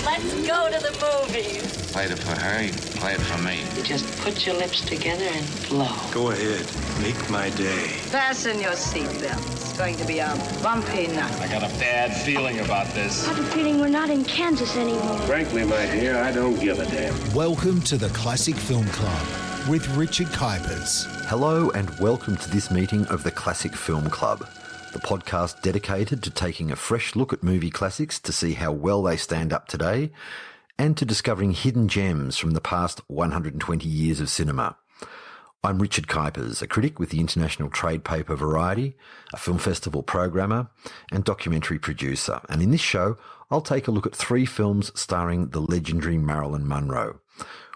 Let's go to the movies. Played it for her, you play it for me. You just put your lips together and blow. Go ahead. Make my day. Fasten your seatbelts. It's going to be a bumpy night. I got a bad feeling about this. I have a feeling we're not in Kansas anymore. Frankly, my dear, I don't give a damn. Welcome to the Classic Film Club with Richard Kuipers. Hello and welcome to this meeting of the Classic Film Club, the podcast dedicated to taking a fresh look at movie classics to see how well they stand up today and to discovering hidden gems from the past 120 years of cinema. I'm Richard Kuipers, a critic with the international trade paper Variety, a film festival programmer and documentary producer. And in this show, I'll take a look at three films starring the legendary Marilyn Monroe.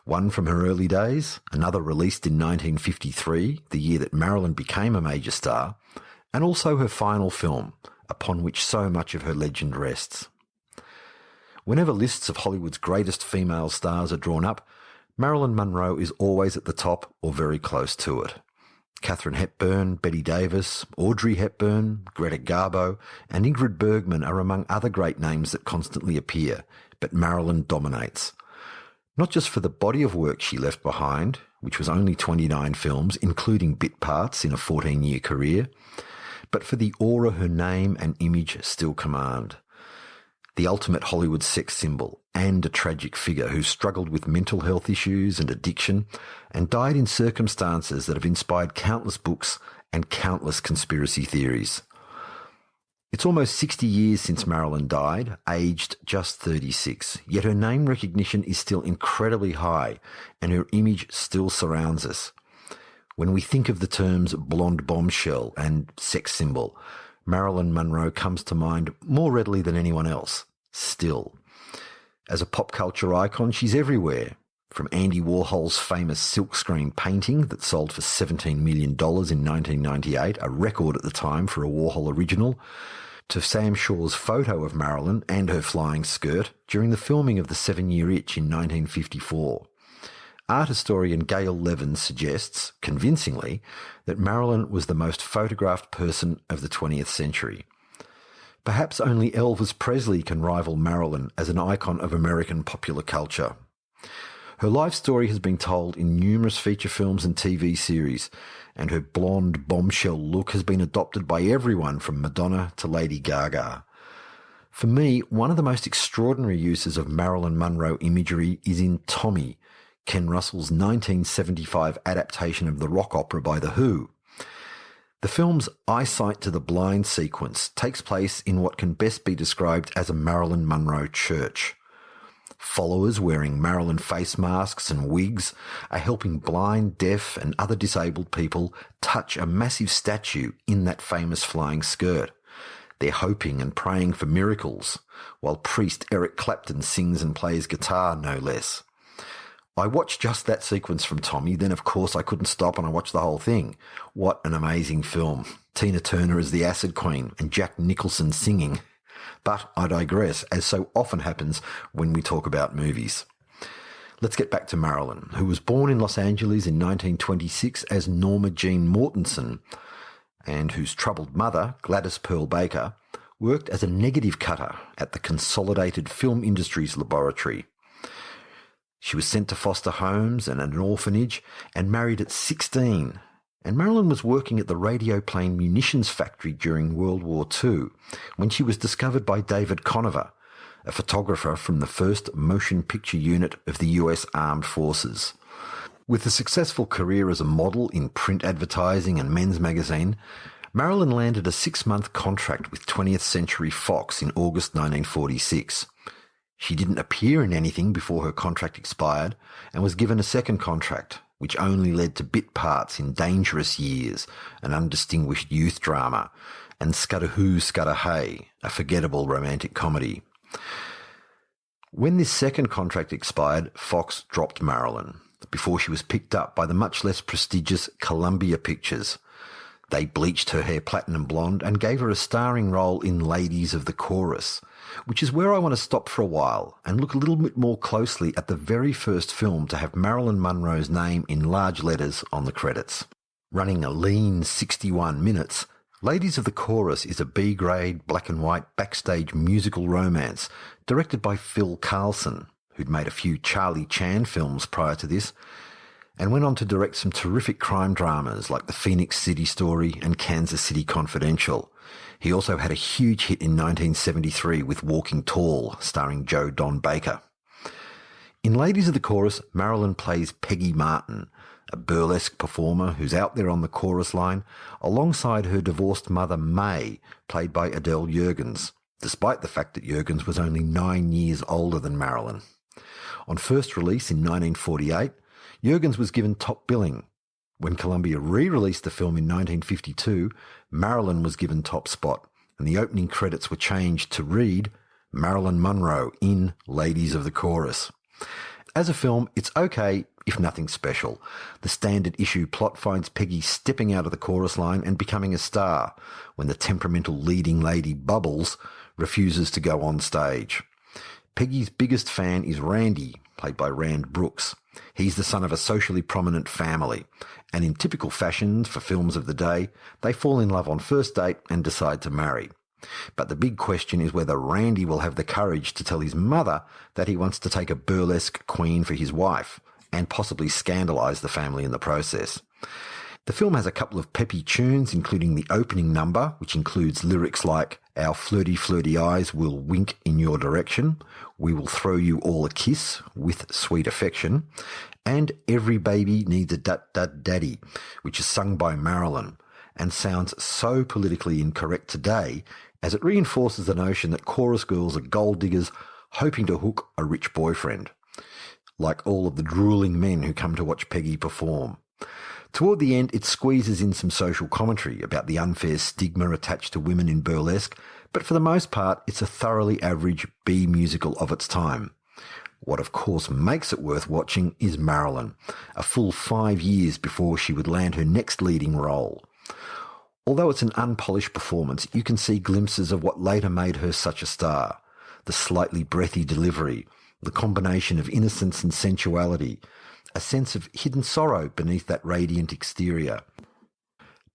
One from her early days, another released in 1953, the year that Marilyn became a major star, and also her final film, upon which so much of her legend rests. Whenever lists of Hollywood's greatest female stars are drawn up, Marilyn Monroe is always at the top or very close to it. Katharine Hepburn, Bette Davis, Audrey Hepburn, Greta Garbo, and Ingrid Bergman are among other great names that constantly appear, but Marilyn dominates. Not just for the body of work she left behind, which was only 29 films, including bit parts in a 14-year career, but for the aura her name and image still command. The ultimate Hollywood sex symbol and a tragic figure who struggled with mental health issues and addiction and died in circumstances that have inspired countless books and countless conspiracy theories. It's almost 60 years since Marilyn died, aged just 36, yet her name recognition is still incredibly high and her image still surrounds us. When we think of the terms blonde bombshell and sex symbol, Marilyn Monroe comes to mind more readily than anyone else, still. As a pop culture icon, she's everywhere, from Andy Warhol's famous silkscreen painting that sold for $17 million in 1998, a record at the time for a Warhol original, to Sam Shaw's photo of Marilyn and her flying skirt during the filming of The 7-Year Itch in 1954. Art historian Gail Levins suggests, convincingly, that Marilyn was the most photographed person of the 20th century. Perhaps only Elvis Presley can rival Marilyn as an icon of American popular culture. Her life story has been told in numerous feature films and TV series, and her blonde bombshell look has been adopted by everyone from Madonna to Lady Gaga. For me, one of the most extraordinary uses of Marilyn Monroe imagery is in Tommy, Ken Russell's 1975 adaptation of the rock opera by The Who. The film's Eyesight to the Blind sequence takes place in what can best be described as a Marilyn Monroe church. Followers wearing Marilyn face masks and wigs are helping blind, deaf and other disabled people touch a massive statue in that famous flying skirt. They're hoping and praying for miracles, while priest Eric Clapton sings and plays guitar, no less. I watched just that sequence from Tommy, then of course I couldn't stop and I watched the whole thing. What an amazing film. Tina Turner as the Acid Queen and Jack Nicholson singing. But I digress, as so often happens when we talk about movies. Let's get back to Marilyn, who was born in Los Angeles in 1926 as Norma Jeane Mortenson, and whose troubled mother, Gladys Pearl Baker, worked as a negative cutter at the Consolidated Film Industries laboratory. She was sent to foster homes and an orphanage and married at 16. And Marilyn was working at the radioplane munitions factory during World War II when she was discovered by David Conover, a photographer from the 1st Motion Picture Unit of the US Armed Forces. With a successful career as a model in print advertising and men's magazine, Marilyn landed a 6-month contract with 20th Century Fox in August 1946. She didn't appear in anything before her contract expired and was given a second contract, which only led to bit parts in Dangerous Years, an undistinguished youth drama, and Scudder Who, Scudder Hey, a forgettable romantic comedy. When this second contract expired, Fox dropped Marilyn before she was picked up by the much less prestigious Columbia Pictures. They bleached her hair platinum blonde and gave her a starring role in Ladies of the Chorus, which is where I want to stop for a while and look a little bit more closely at the very first film to have Marilyn Monroe's name in large letters on the credits. Running a lean 61 minutes, Ladies of the Chorus is a B-grade, black and white backstage musical romance directed by Phil Carlson, who'd made a few Charlie Chan films prior to this, and went on to direct some terrific crime dramas like The Phoenix City Story and Kansas City Confidential. He also had a huge hit in 1973 with Walking Tall, starring Joe Don Baker. In Ladies of the Chorus, Marilyn plays Peggy Martin, a burlesque performer who's out there on the chorus line, alongside her divorced mother May, played by Adele Jurgens, despite the fact that Jurgens was only 9 years older than Marilyn. On first release in 1948, Jurgens was given top billing. When Columbia re-released the film in 1952, Marilyn was given top spot, and the opening credits were changed to read Marilyn Monroe in Ladies of the Chorus. As a film, it's okay, if nothing special. The standard issue plot finds Peggy stepping out of the chorus line and becoming a star when the temperamental leading lady Bubbles refuses to go on stage. Peggy's biggest fan is Randy, played by Rand Brooks. He's the son of a socially prominent family, and in typical fashion for films of the day, they fall in love on first date and decide to marry. But the big question is whether Randy will have the courage to tell his mother that he wants to take a burlesque queen for his wife, and possibly scandalise the family in the process. The film has a couple of peppy tunes, including the opening number, which includes lyrics like, "Our flirty, flirty eyes will wink in your direction. We will throw you all a kiss with sweet affection," and "Every baby needs a daddy," which is sung by Marilyn, and sounds so politically incorrect today as it reinforces the notion that chorus girls are gold diggers hoping to hook a rich boyfriend, like all of the drooling men who come to watch Peggy perform. Toward the end, it squeezes in some social commentary about the unfair stigma attached to women in burlesque, but for the most part, it's a thoroughly average B musical of its time. What of course makes it worth watching is Marilyn, a full 5 years before she would land her next leading role. Although it's an unpolished performance, you can see glimpses of what later made her such a star. The slightly breathy delivery, the combination of innocence and sensuality, a sense of hidden sorrow beneath that radiant exterior.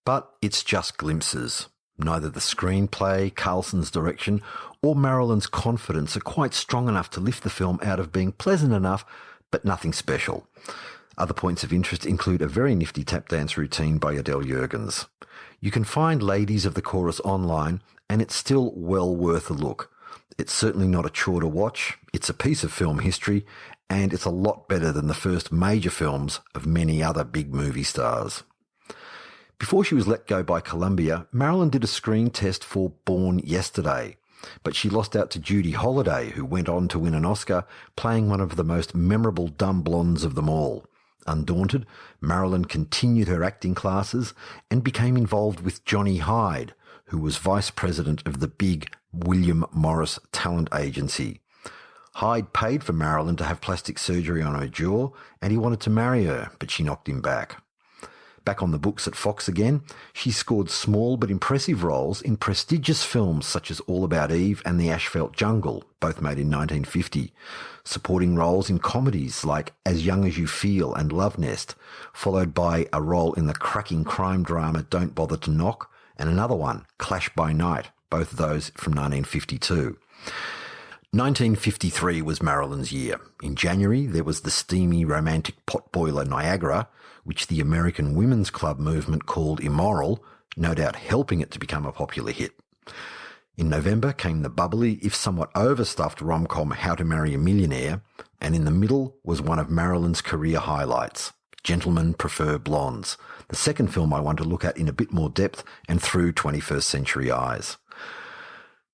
But it's just glimpses. Neither the screenplay, Carlson's direction, or Marilyn's confidence are quite strong enough to lift the film out of being pleasant enough, but nothing special. Other points of interest include a very nifty tap dance routine by Adele Jurgens. You can find Ladies of the Chorus online, and it's still well worth a look. It's certainly not a chore to watch, it's a piece of film history, and it's a lot better than the first major films of many other big movie stars. Before she was let go by Columbia, Marilyn did a screen test for Born Yesterday, but she lost out to Judy Holliday, who went on to win an Oscar, playing one of the most memorable dumb blondes of them all. Undaunted, Marilyn continued her acting classes and became involved with Johnny Hyde, who was vice president of the big William Morris talent agency. Hyde paid for Marilyn to have plastic surgery on her jaw, and he wanted to marry her, but she knocked him back. Back on the books at Fox again, she scored small but impressive roles in prestigious films such as All About Eve and The Asphalt Jungle, both made in 1950, supporting roles in comedies like As Young as You Feel and Love Nest, followed by a role in the cracking crime drama Don't Bother to Knock, and another one, Clash by Night, both of those from 1952. 1953 was Marilyn's year. In January, there was the steamy romantic potboiler Niagara, which the American Women's Club movement called immoral, no doubt helping it to become a popular hit. In November came the bubbly, if somewhat overstuffed rom-com How to Marry a Millionaire, and in the middle was one of Marilyn's career highlights, Gentlemen Prefer Blondes, the second film I want to look at in a bit more depth and through 21st century eyes.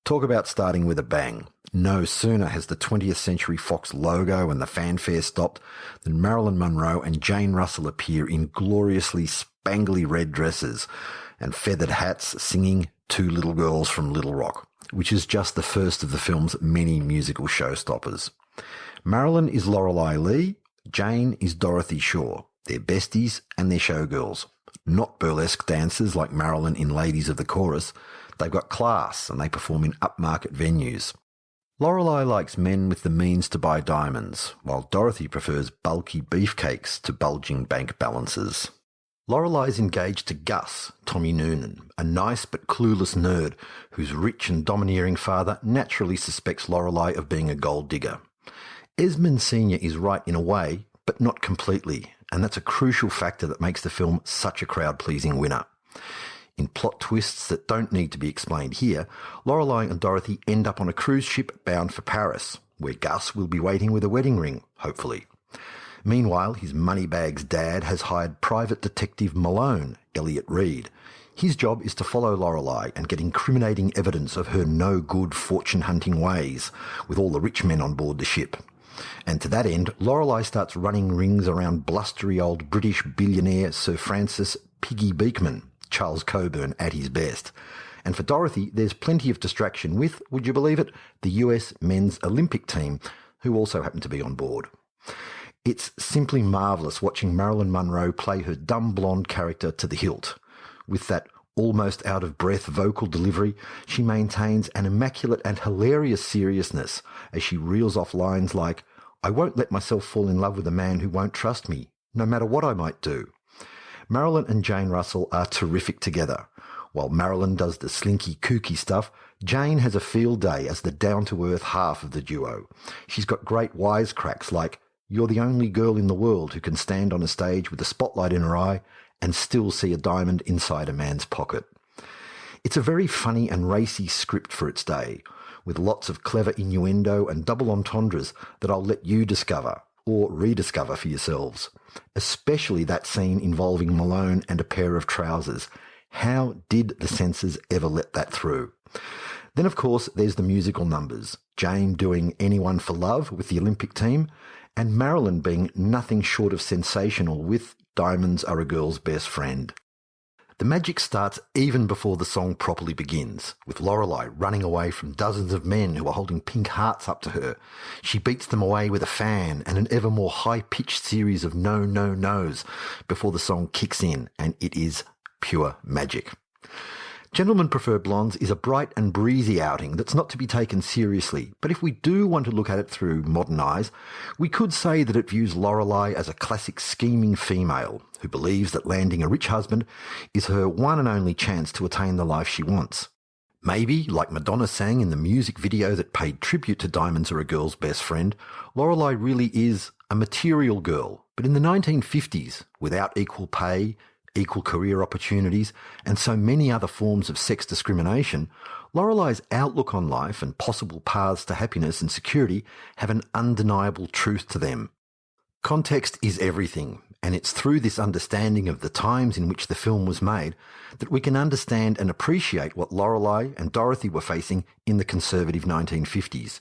Talk about starting with a bang. No sooner has the 20th Century Fox logo and the fanfare stopped than Marilyn Monroe and Jane Russell appear in gloriously spangly red dresses and feathered hats singing Two Little Girls from Little Rock, which is just the first of the film's many musical showstoppers. Marilyn is Lorelei Lee, Jane is Dorothy Shaw. They're besties and they're showgirls, not burlesque dancers like Marilyn in Ladies of the Chorus. They've got class and they perform in upmarket venues. Lorelei likes men with the means to buy diamonds, while Dorothy prefers bulky beefcakes to bulging bank balances. Lorelei's engaged to Gus, Tommy Noonan, a nice but clueless nerd whose rich and domineering father naturally suspects Lorelei of being a gold digger. Esmond Sr. is right in a way, but not completely, and that's a crucial factor that makes the film such a crowd-pleasing winner. In plot twists that don't need to be explained here, Lorelei and Dorothy end up on a cruise ship bound for Paris, where Gus will be waiting with a wedding ring, hopefully. Meanwhile, his moneybags dad has hired private detective Malone, Elliot Reed. His job is to follow Lorelei and get incriminating evidence of her no-good fortune-hunting ways, with all the rich men on board the ship. And to that end, Lorelei starts running rings around blustery old British billionaire Sir Francis Piggy Beekman, Charles Coburn at his best. And for Dorothy, there's plenty of distraction with, would you believe it, the US men's Olympic team, who also happen to be on board. It's simply marvellous watching Marilyn Monroe play her dumb blonde character to the hilt. With that almost out-of-breath vocal delivery, she maintains an immaculate and hilarious seriousness as she reels off lines like, "I won't let myself fall in love with a man who won't trust me, no matter what I might do." Marilyn and Jane Russell are terrific together. While Marilyn does the slinky, kooky stuff, Jane has a field day as the down-to-earth half of the duo. She's got great wisecracks like, "You're the only girl in the world who can stand on a stage with a spotlight in her eye and still see a diamond inside a man's pocket." It's a very funny and racy script for its day, with lots of clever innuendo and double entendres that I'll let you discover or rediscover for yourselves, especially that scene involving Malone and a pair of trousers. How did the censors ever let that through? Then, of course, there's the musical numbers, Jane doing Anyone for Love with the Olympic team, and Marilyn being nothing short of sensational with Diamonds Are a Girl's Best Friend. The magic starts even before the song properly begins, with Lorelei running away from dozens of men who are holding pink hearts up to her. She beats them away with a fan and an ever more high-pitched series of no, no, no's before the song kicks in, and it is pure magic. Gentlemen Prefer Blondes is a bright and breezy outing that's not to be taken seriously, but if we do want to look at it through modern eyes, we could say that it views Lorelei as a classic scheming female who believes that landing a rich husband is her one and only chance to attain the life she wants. Maybe, like Madonna sang in the music video that paid tribute to Diamonds Are a Girl's Best Friend, Lorelei really is a material girl, but in the 1950s, without equal pay, equal career opportunities, and so many other forms of sex discrimination, Lorelei's outlook on life and possible paths to happiness and security have an undeniable truth to them. Context is everything, and it's through this understanding of the times in which the film was made that we can understand and appreciate what Lorelei and Dorothy were facing in the conservative 1950s.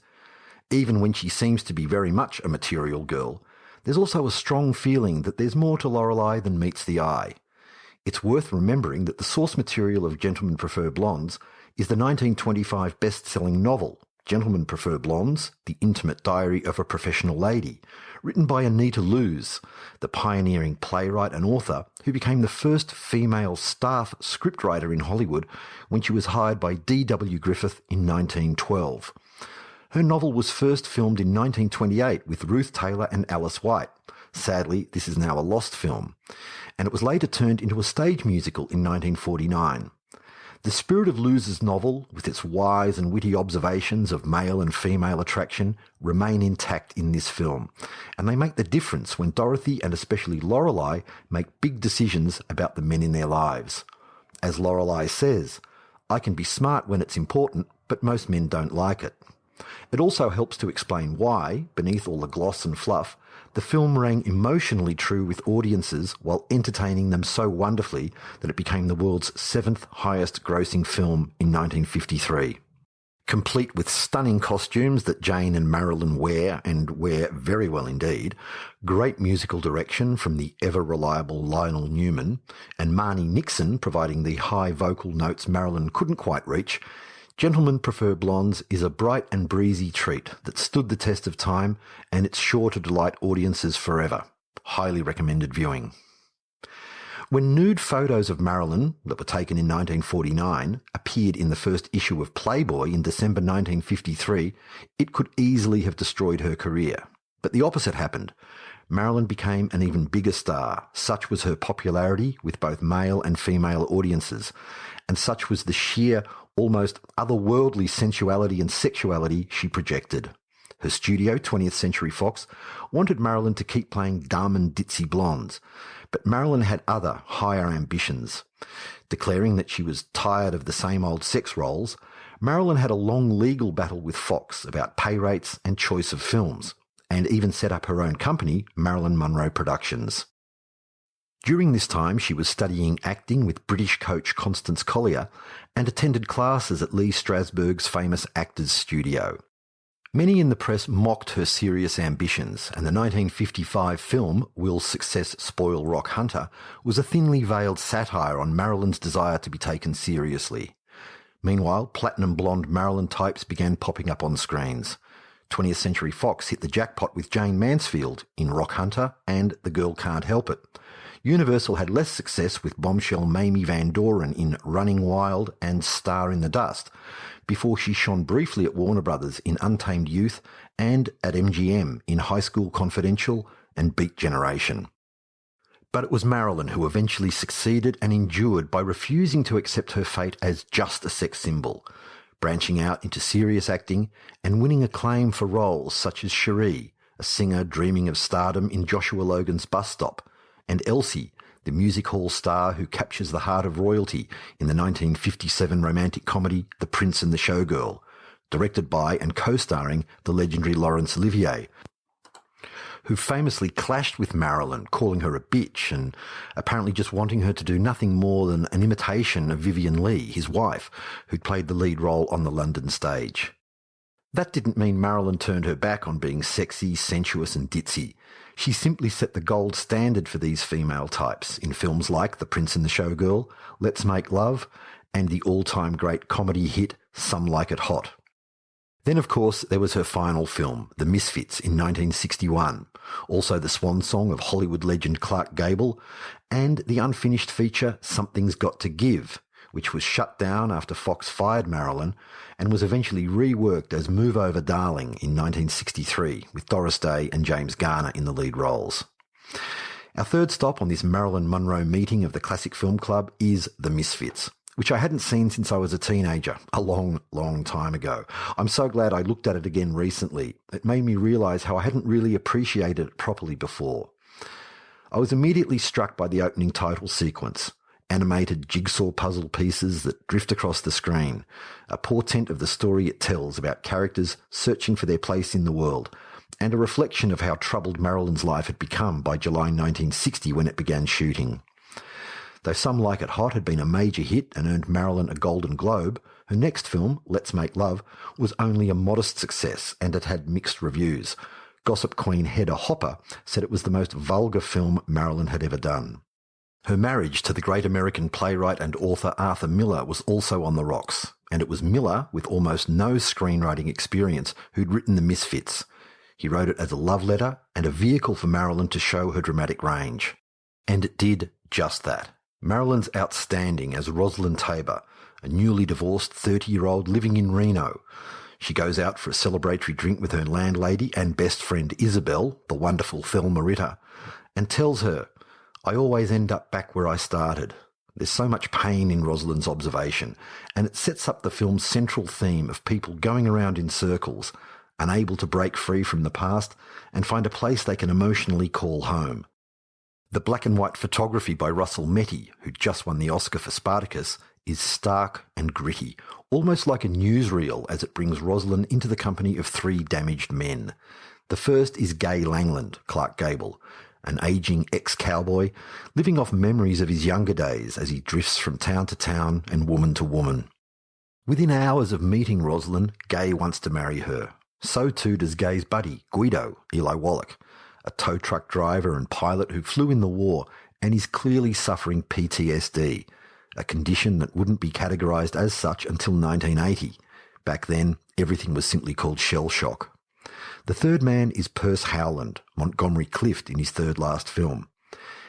Even when she seems to be very much a material girl, there's also a strong feeling that there's more to Lorelei than meets the eye. It's worth remembering that the source material of Gentlemen Prefer Blondes is the 1925 best-selling novel, Gentlemen Prefer Blondes, The Intimate Diary of a Professional Lady, written by Anita Loos, the pioneering playwright and author who became the first female staff scriptwriter in Hollywood when she was hired by D.W. Griffith in 1912. Her novel was first filmed in 1928 with Ruth Taylor and Alice White. Sadly, this is now a lost film. And it was later turned into a stage musical in 1949. The spirit of Loos's novel, with its wise and witty observations of male and female attraction, remain intact in this film, and they make the difference when Dorothy and especially Lorelei make big decisions about the men in their lives. As Lorelei says, "I can be smart when it's important, but most men don't like it." It also helps to explain why, beneath all the gloss and fluff, the film rang emotionally true with audiences while entertaining them so wonderfully that it became the world's 7th highest grossing film in 1953. Complete with stunning costumes that Jane and Marilyn wear, and wear very well indeed, great musical direction from the ever-reliable Lionel Newman, and Marnie Nixon providing the high vocal notes Marilyn couldn't quite reach, Gentlemen Prefer Blondes is a bright and breezy treat that stood the test of time, and it's sure to delight audiences forever. Highly recommended viewing. When nude photos of Marilyn, that were taken in 1949, appeared in the first issue of Playboy in December 1953, it could easily have destroyed her career. But the opposite happened. Marilyn became an even bigger star. Such was her popularity with both male and female audiences, and such was the sheer, almost otherworldly sensuality and sexuality she projected. Her studio, 20th Century Fox, wanted Marilyn to keep playing dumb and ditzy blondes, but Marilyn had other, higher ambitions. Declaring that she was tired of the same old sex roles, Marilyn had a long legal battle with Fox about pay rates and choice of films, and even set up her own company, Marilyn Monroe Productions. During this time, she was studying acting with British coach Constance Collier and attended classes at Lee Strasberg's famous Actors Studio. Many in the press mocked her serious ambitions, and the 1955 film Will Success Spoil Rock Hunter was a thinly veiled satire on Marilyn's desire to be taken seriously. Meanwhile, platinum blonde Marilyn types began popping up on screens. 20th Century Fox hit the jackpot with Jane Mansfield in Rock Hunter and The Girl Can't Help It. Universal had less success with bombshell Mamie Van Doren in Running Wild and Star in the Dust, before she shone briefly at Warner Brothers in Untamed Youth and at MGM in High School Confidential and Beat Generation. But it was Marilyn who eventually succeeded and endured by refusing to accept her fate as just a sex symbol, branching out into serious acting and winning acclaim for roles such as Cherie, a singer dreaming of stardom in Joshua Logan's Bus Stop, and Elsie, the music hall star who captures the heart of royalty in the 1957 romantic comedy The Prince and the Showgirl, directed by and co-starring the legendary Laurence Olivier, who famously clashed with Marilyn, calling her a bitch and apparently just wanting her to do nothing more than an imitation of Vivien Leigh, his wife, who'd played the lead role on the London stage. That didn't mean Marilyn turned her back on being sexy, sensuous and ditzy. She simply set the gold standard for these female types in films like The Prince and the Showgirl, Let's Make Love, and the all-time great comedy hit Some Like It Hot. Then, of course, there was her final film, The Misfits, in 1961, also the swan song of Hollywood legend Clark Gable, and the unfinished feature Something's Got to Give, which was shut down after Fox fired Marilyn and was eventually reworked as Move Over Darling in 1963, with Doris Day and James Garner in the lead roles. Our third stop on this Marilyn Monroe meeting of the Classic Film Club is The Misfits, which I hadn't seen since I was a teenager, a long, long time ago. I'm so glad I looked at it again recently. It made me realise how I hadn't really appreciated it properly before. I was immediately struck by the opening title sequence, animated jigsaw puzzle pieces that drift across the screen, a portent of the story it tells about characters searching for their place in the world, and a reflection of how troubled Marilyn's life had become by July 1960 when it began shooting. Though Some Like It Hot had been a major hit and earned Marilyn a Golden Globe, her next film, Let's Make Love, was only a modest success and it had mixed reviews. Gossip queen Hedda Hopper said it was the most vulgar film Marilyn had ever done. Her marriage to the great American playwright and author Arthur Miller was also on the rocks, and it was Miller, with almost no screenwriting experience, who'd written The Misfits. He wrote it as a love letter and a vehicle for Marilyn to show her dramatic range. And it did just that. Marilyn's outstanding as Rosalind Tabor, a newly divorced 30-year-old living in Reno. She goes out for a celebratory drink with her landlady and best friend Isabel, the wonderful Thelma Ritter, and tells her, "I always end up back where I started." There's so much pain in Rosalind's observation, and it sets up the film's central theme of people going around in circles, unable to break free from the past and find a place they can emotionally call home. The black and white photography by Russell Metty, who just won the Oscar for Spartacus, is stark and gritty, almost like a newsreel as it brings Rosalind into the company of three damaged men. The first is Gay Langland, Clark Gable, an ageing ex-cowboy living off memories of his younger days as he drifts from town to town and woman to woman. Within hours of meeting Rosalind, Gay wants to marry her. So too does Gay's buddy, Guido, Eli Wallach, a tow truck driver and pilot who flew in the war and is clearly suffering PTSD, a condition that wouldn't be categorised as such until 1980. Back then, everything was simply called shell shock. The third man is Perce Howland, Montgomery Clift in his third last film.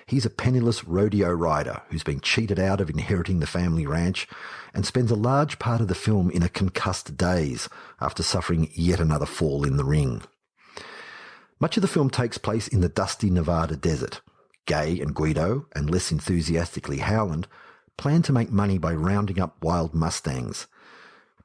He's a penniless rodeo rider who's been cheated out of inheriting the family ranch and spends a large part of the film in a concussed daze after suffering yet another fall in the ring. Much of the film takes place in the dusty Nevada desert. Gay and Guido, and less enthusiastically Howland, plan to make money by rounding up wild mustangs.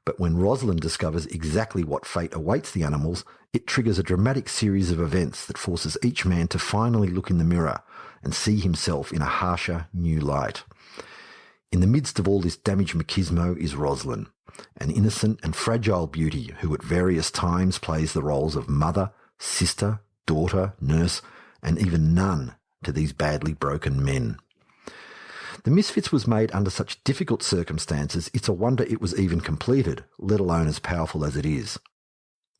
But when Rosalind discovers exactly what fate awaits the animals, it triggers a dramatic series of events that forces each man to finally look in the mirror and see himself in a harsher, new light. In the midst of all this damaged machismo is Rosalind, an innocent and fragile beauty who at various times plays the roles of mother, sister, daughter, nurse, and even nun to these badly broken men. The Misfits was made under such difficult circumstances, it's a wonder it was even completed, let alone as powerful as it is.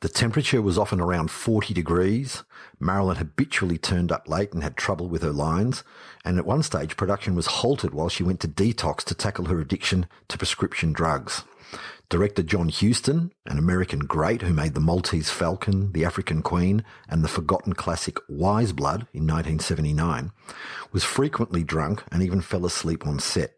The temperature was often around 40 degrees. Marilyn habitually turned up late and had trouble with her lines, and at one stage production was halted while she went to detox to tackle her addiction to prescription drugs. Director John Huston, an American great who made The Maltese Falcon, The African Queen, and the forgotten classic Wise Blood in 1979, was frequently drunk and even fell asleep on set.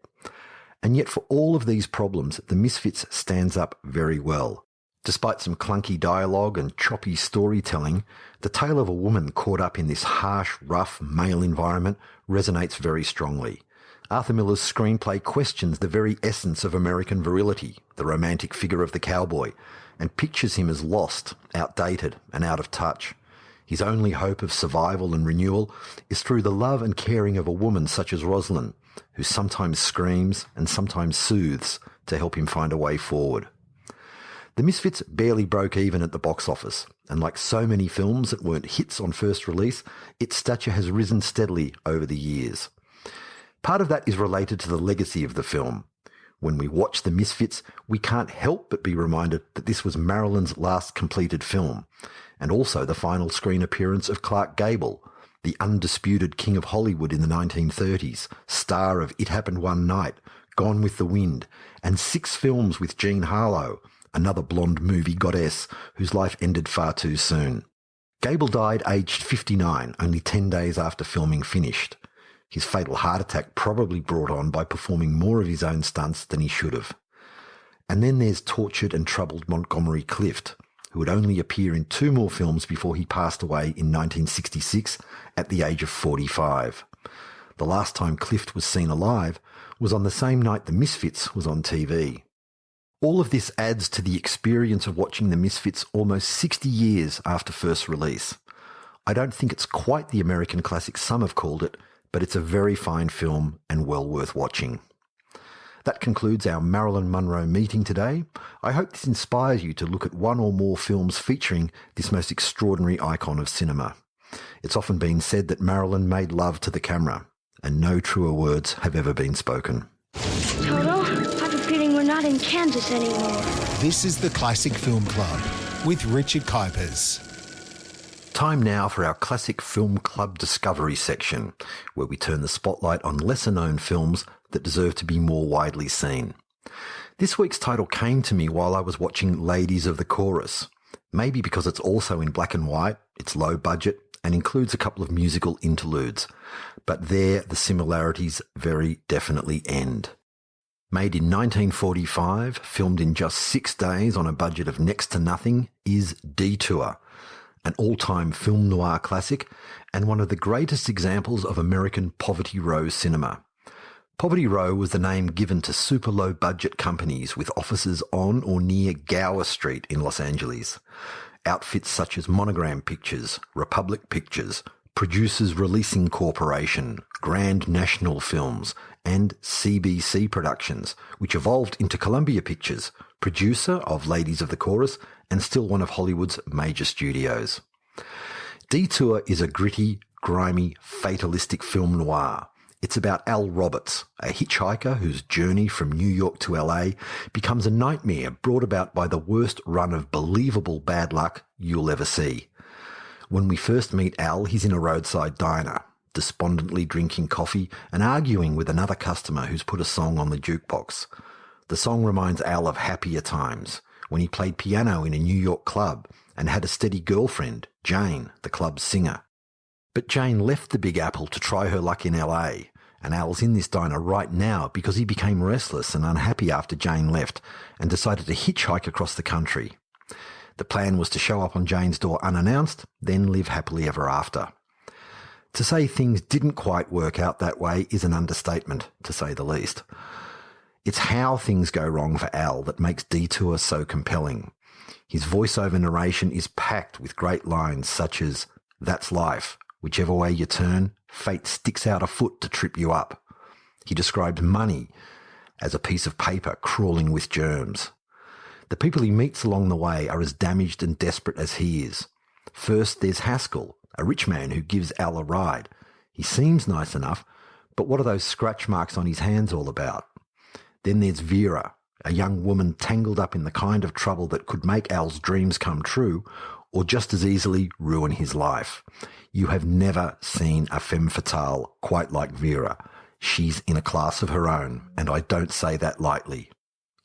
And yet for all of these problems, The Misfits stands up very well. Despite some clunky dialogue and choppy storytelling, the tale of a woman caught up in this harsh, rough male environment resonates very strongly. Arthur Miller's screenplay questions the very essence of American virility, the romantic figure of the cowboy, and pictures him as lost, outdated, and out of touch. His only hope of survival and renewal is through the love and caring of a woman such as Rosalind, who sometimes screams and sometimes soothes to help him find a way forward. The Misfits barely broke even at the box office, and like so many films that weren't hits on first release, its stature has risen steadily over the years. Part of that is related to the legacy of the film. When we watch The Misfits, we can't help but be reminded that this was Marilyn's last completed film, and also the final screen appearance of Clark Gable, the undisputed king of Hollywood in the 1930s, star of It Happened One Night, Gone with the Wind, and 6 films with Jean Harlow, another blonde movie goddess whose life ended far too soon. Gable died aged 59, only 10 days after filming finished. His fatal heart attack probably brought on by performing more of his own stunts than he should have. And then there's tortured and troubled Montgomery Clift, who would only appear in 2 more films before he passed away in 1966 at the age of 45. The last time Clift was seen alive was on the same night The Misfits was on TV. All of this adds to the experience of watching The Misfits almost 60 years after first release. I don't think it's quite the American classic some have called it, but it's a very fine film and well worth watching. That concludes our Marilyn Monroe meeting today. I hope this inspires you to look at one or more films featuring this most extraordinary icon of cinema. It's often been said that Marilyn made love to the camera, and no truer words have ever been spoken. Toto, I have a feeling we're not in Kansas anymore. This is the Classic Film Club with Richard Kuipers. Time now for our Classic Film Club Discovery section, where we turn the spotlight on lesser-known films that deserve to be more widely seen. This week's title came to me while I was watching Ladies of the Chorus, maybe because it's also in black and white, it's low budget, and includes a couple of musical interludes. But there the similarities very definitely end. Made in 1945, filmed in just 6 days on a budget of next to nothing, is Detour, an all-time film noir classic and one of the greatest examples of American Poverty Row cinema. Poverty Row was the name given to super low-budget companies with offices on or near Gower Street in Los Angeles. Outfits such as Monogram Pictures, Republic Pictures, Producers Releasing Corporation, Grand National Films, and CBC Productions, which evolved into Columbia Pictures, producer of Ladies of the Chorus and still one of Hollywood's major studios. Detour is a gritty, grimy, fatalistic film noir. It's about Al Roberts, a hitchhiker whose journey from New York to LA becomes a nightmare brought about by the worst run of believable bad luck you'll ever see. When we first meet Al, he's in a roadside diner, despondently drinking coffee and arguing with another customer who's put a song on the jukebox. The song reminds Al of happier times, when he played piano in a New York club and had a steady girlfriend, Jane, the club's singer. But Jane left the Big Apple to try her luck in LA, and Al's in this diner right now because he became restless and unhappy after Jane left and decided to hitchhike across the country. The plan was to show up on Jane's door unannounced, then live happily ever after. To say things didn't quite work out that way is an understatement, to say the least. It's how things go wrong for Al that makes Detour so compelling. His voiceover narration is packed with great lines such as, "That's life. Whichever way you turn, fate sticks out a foot to trip you up." He describes money as a piece of paper crawling with germs. The people he meets along the way are as damaged and desperate as he is. First, there's Haskell, a rich man who gives Al a ride. He seems nice enough, but what are those scratch marks on his hands all about? Then there's Vera, a young woman tangled up in the kind of trouble that could make Al's dreams come true or just as easily ruin his life. You have never seen a femme fatale quite like Vera. She's in a class of her own, and I don't say that lightly.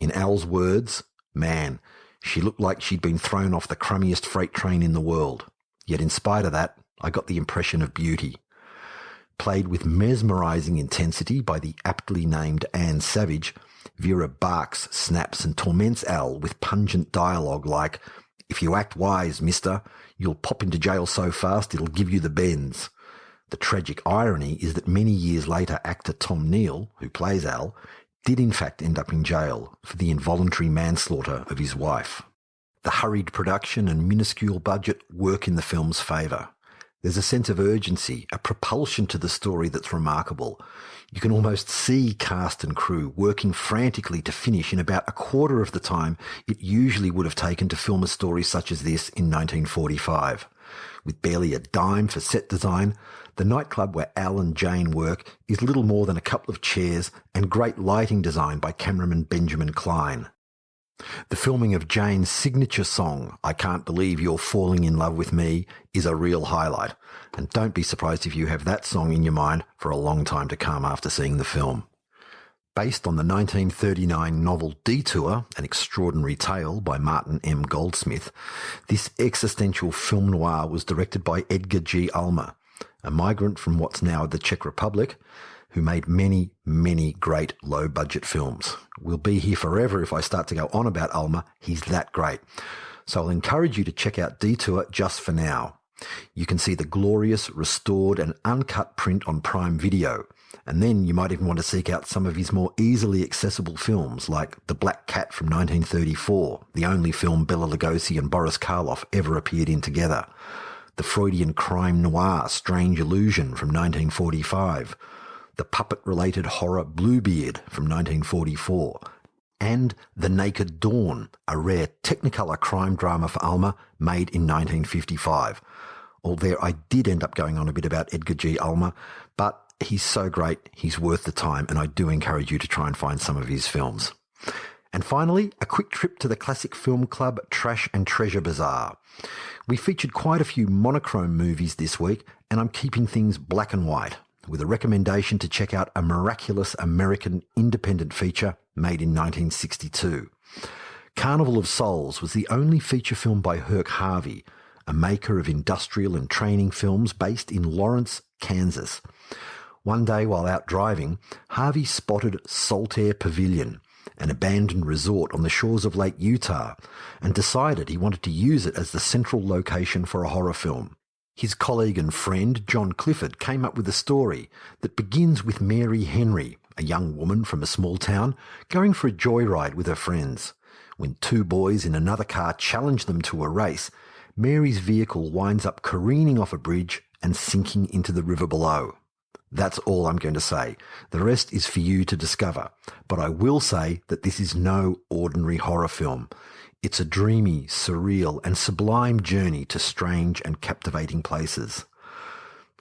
In Al's words, man, she looked like she'd been thrown off the crummiest freight train in the world. Yet in spite of that, I got the impression of beauty. Played with mesmerising intensity by the aptly named Anne Savage, Vera barks, snaps and torments Al with pungent dialogue like, "If you act wise, mister, you'll pop into jail so fast it'll give you the bends." The tragic irony is that many years later actor Tom Neal, who plays Al, did in fact end up in jail for the involuntary manslaughter of his wife. The hurried production and minuscule budget work in the film's favour. There's a sense of urgency, a propulsion to the story that's remarkable. You can almost see cast and crew working frantically to finish in about a quarter of the time it usually would have taken to film a story such as this in 1945. With barely a dime for set design, the nightclub where Al and Jane work is little more than a couple of chairs and great lighting design by cameraman Benjamin Klein. The filming of Jane's signature song, "I Can't Believe You're Falling in Love with Me," is a real highlight, and don't be surprised if you have that song in your mind for a long time to come after seeing the film. Based on the 1939 novel Detour, an extraordinary tale by Martin M. Goldsmith, this existential film noir was directed by Edgar G. Ulmer, a migrant from what's now the Czech Republic, who made many, many great low-budget films. We'll be here forever if I start to go on about Ulmer. He's that great. So I'll encourage you to check out Detour just for now. You can see the glorious, restored and uncut print on Prime Video. And then you might even want to seek out some of his more easily accessible films like The Black Cat from 1934, the only film Bela Lugosi and Boris Karloff ever appeared in together. The Freudian crime noir Strange Illusion from 1945. The puppet-related horror Bluebeard from 1944, and The Naked Dawn, a rare Technicolor crime drama for Ulmer made in 1955. Although I did end up going on a bit about Edgar G. Ulmer, but he's so great, he's worth the time, and I do encourage you to try and find some of his films. And finally, a quick trip to the Classic Film Club Trash and Treasure Bazaar. We featured quite a few monochrome movies this week, and I'm keeping things black and white, with a recommendation to check out a miraculous American independent feature made in 1962. Carnival of Souls was the only feature film by Herc Harvey, a maker of industrial and training films based in Lawrence, Kansas. One day while out driving, Harvey spotted Saltaire Pavilion, an abandoned resort on the shores of Lake Utah, and decided he wanted to use it as the central location for a horror film. His colleague and friend, John Clifford, came up with a story that begins with Mary Henry, a young woman from a small town, going for a joyride with her friends. When two boys in another car challenge them to a race, Mary's vehicle winds up careening off a bridge and sinking into the river below. That's all I'm going to say. The rest is for you to discover. But I will say that this is no ordinary horror film. It's a dreamy, surreal and sublime journey to strange and captivating places.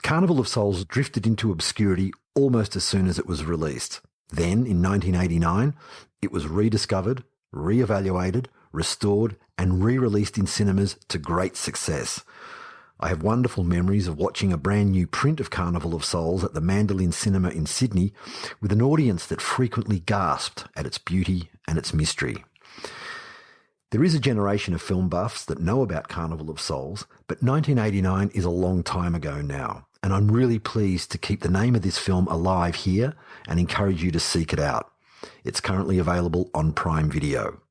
Carnival of Souls drifted into obscurity almost as soon as it was released. Then, in 1989, it was rediscovered, re-evaluated, restored and re-released in cinemas to great success. I have wonderful memories of watching a brand new print of Carnival of Souls at the Mandolin Cinema in Sydney with an audience that frequently gasped at its beauty and its mystery. There is a generation of film buffs that know about Carnival of Souls, but 1989 is a long time ago now, and I'm really pleased to keep the name of this film alive here and encourage you to seek it out. It's currently available on Prime Video.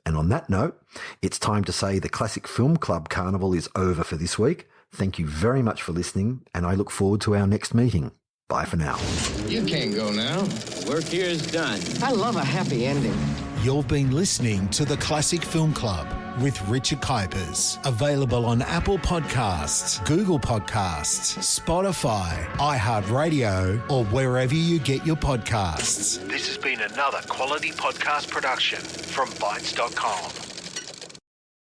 And on that note, it's time to say the Classic Film Club Carnival is over for this week. Thank you very much for listening, and I look forward to our next meeting. Bye for now. You can't go now. Work here is done. I love a happy ending. You've been listening to the Classic Film Club with Richard Kuipers. Available on Apple Podcasts, Google Podcasts, Spotify, iHeartRadio, or wherever you get your podcasts. This has been another quality podcast production from Bytes.com.